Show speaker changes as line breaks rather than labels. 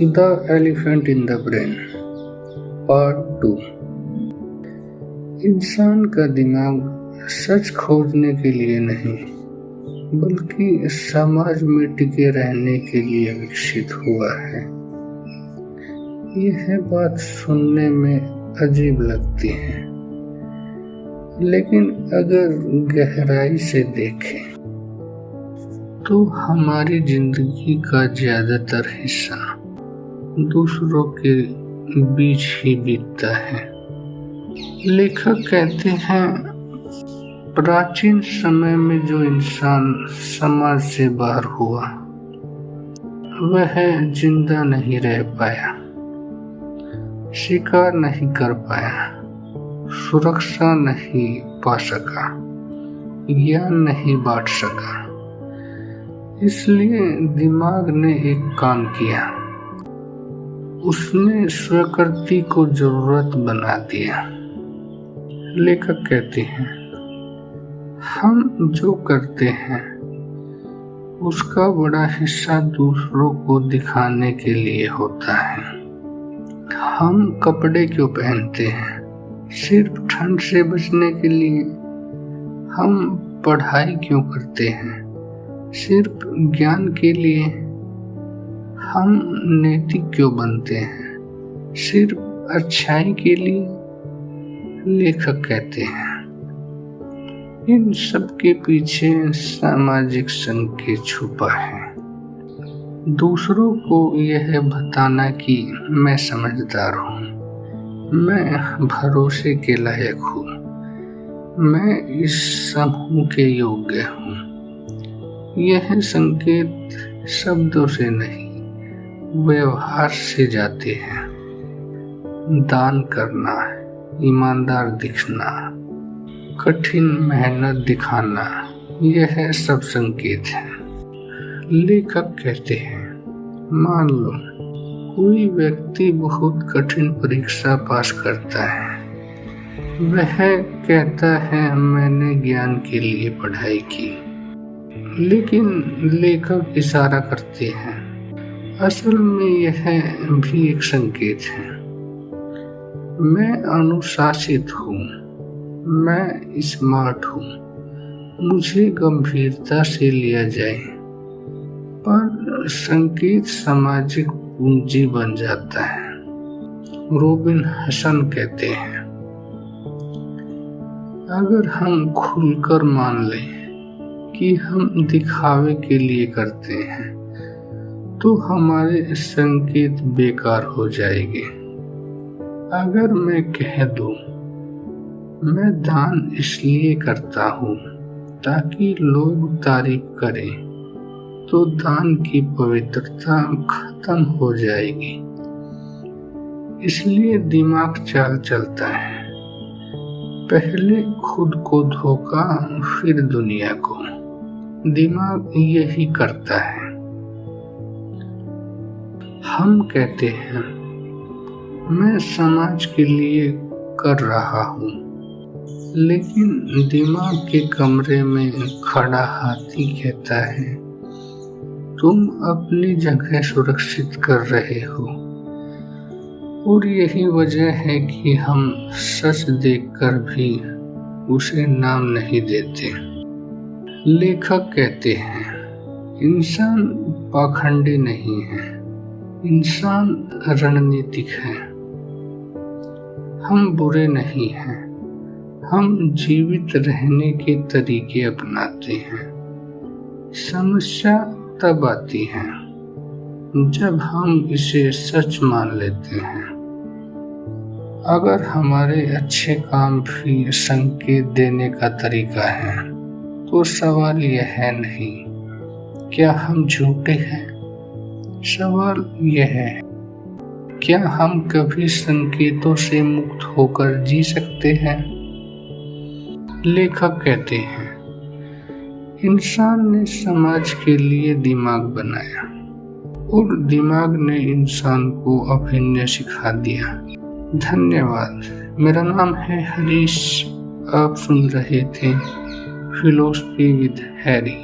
The elephant in the brain part 2। इंसान का दिमाग सच खोजने के लिए नहीं बल्कि समाज में टिके रहने के लिए विकसित हुआ है। यह बात सुनने में अजीब लगती है, लेकिन अगर गहराई से देखें तो हमारी जिंदगी का ज्यादातर हिस्सा दूसरों के बीच ही बीतता है। लेखक कहते हैं, प्राचीन समय में जो इंसान समाज से बाहर हुआ वह जिंदा नहीं रह पाया, शिकार नहीं कर पाया, सुरक्षा नहीं पा सका, ज्ञान नहीं बांट सका। इसलिए दिमाग ने एक काम किया, उसने स्वीकृति को जरूरत बना दिया। लेखक कहते हैं, हम जो करते हैं उसका बड़ा हिस्सा दूसरों को दिखाने के लिए होता है। हम कपड़े क्यों पहनते हैं? सिर्फ ठंड से बचने के लिए। हम पढ़ाई क्यों करते हैं? सिर्फ ज्ञान के लिए। हम नैतिक क्यों बनते हैं? सिर्फ अच्छाई के लिए। लेखक कहते हैं, इन सब के पीछे सामाजिक संकेत छुपा है। दूसरों को यह बताना कि मैं समझदार हूँ, मैं भरोसे के लायक हूँ, मैं इस समूह के योग्य हूँ। यह संकेत शब्दों से नहीं व्यवहार से जाते हैं। दान करना, ईमानदार दिखना, कठिन मेहनत दिखाना, यह सब संकेत है। लेखक कहते हैं, मान लो कोई व्यक्ति बहुत कठिन परीक्षा पास करता है। वह कहता है, मैंने ज्ञान के लिए पढ़ाई की। लेकिन लेखक इशारा करते हैं, असल में यह भी एक संकेत है। मैं अनुशासित हूँ, मैं स्मार्ट हूँ, मुझे गंभीरता से लिया जाए। पर संकेत सामाजिक पूंजी बन जाता है। रोबिन हसन कहते हैं, अगर हम खुलकर मान लें कि हम दिखावे के लिए करते हैं तो हमारे संकेत बेकार हो जाएंगे। अगर मैं कह दूं, मैं दान इसलिए करता हूँ ताकि लोग तारीफ करें, तो दान की पवित्रता खत्म हो जाएगी। इसलिए दिमाग चाल चलता है, पहले खुद को धोखा फिर दुनिया को। दिमाग यही करता है। हम कहते हैं, मैं समाज के लिए कर रहा हूँ, लेकिन दिमाग के कमरे में खड़ा हाथी कहता है, तुम अपनी जगह सुरक्षित कर रहे हो। और यही वजह है कि हम सच देखकर भी उसे नाम नहीं देते। लेखक कहते हैं, इंसान पाखंडी नहीं है, इंसान रणनीतिक है। हम बुरे नहीं हैं, हम जीवित रहने के तरीके अपनाते हैं। समस्या तब आती है जब हम इसे सच मान लेते हैं। अगर हमारे अच्छे काम भी संकेत देने का तरीका है तो सवाल यह है नहीं क्या हम झूठे हैं, सवाल यह है क्या हम कभी संकेतों से मुक्त होकर जी सकते हैं। लेखक कहते हैं, इंसान ने समाज के लिए दिमाग बनाया और दिमाग ने इंसान को अभिनय सिखा दिया। धन्यवाद। मेरा नाम है हरीश। आप सुन रहे थे फिलोसफी विद हैरी।